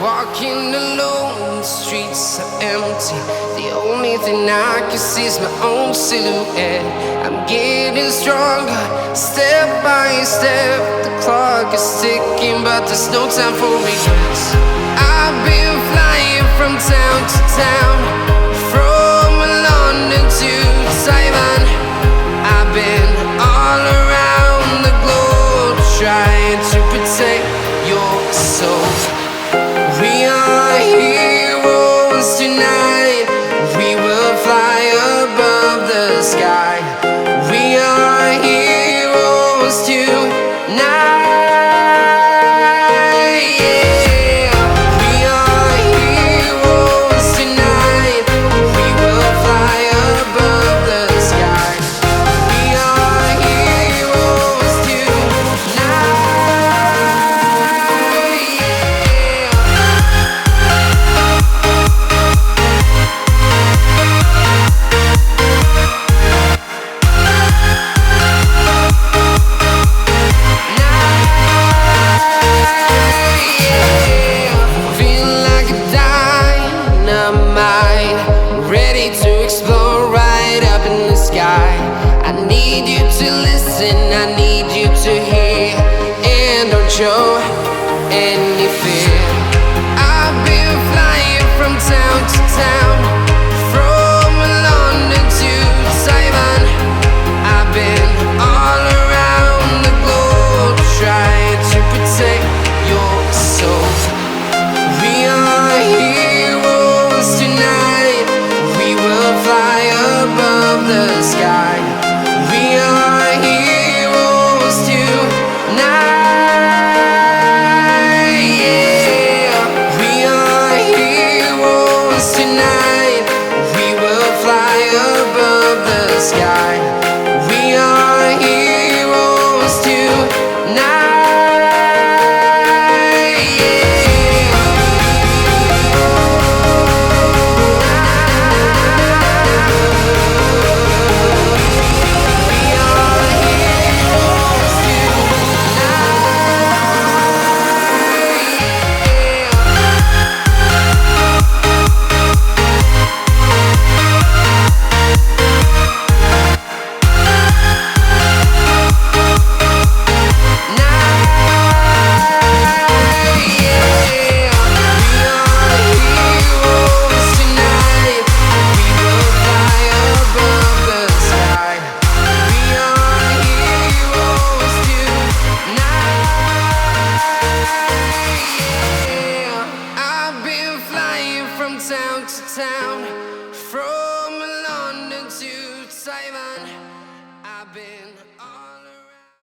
Walking alone, the streets are empty. The only thing I can see is my own silhouette. I'm getting stronger, step by step. The clock is ticking, but there's no time for regrets. I've been flying from town to town, from London to Taiwan. I've been all around the globe, trying to protect your soul. We are heroes tonight. We will fly above the sky. We are heroes tonight. Yeah. We are heroes tonight. We will fly above the sky. We are heroes tonight. Ready to explore right up in the sky. I need you to listen, I need you to hear, and don't show any fear. I've been flying from town to town, from London to Taiwan. I've been all around the globe, trying to protect your soul. We are heroes tonight. We will fly above the sky. We are heroes tonight. Yeah. We are heroes tonight. We will fly above the sky. We are heroes tonight. Town to town, from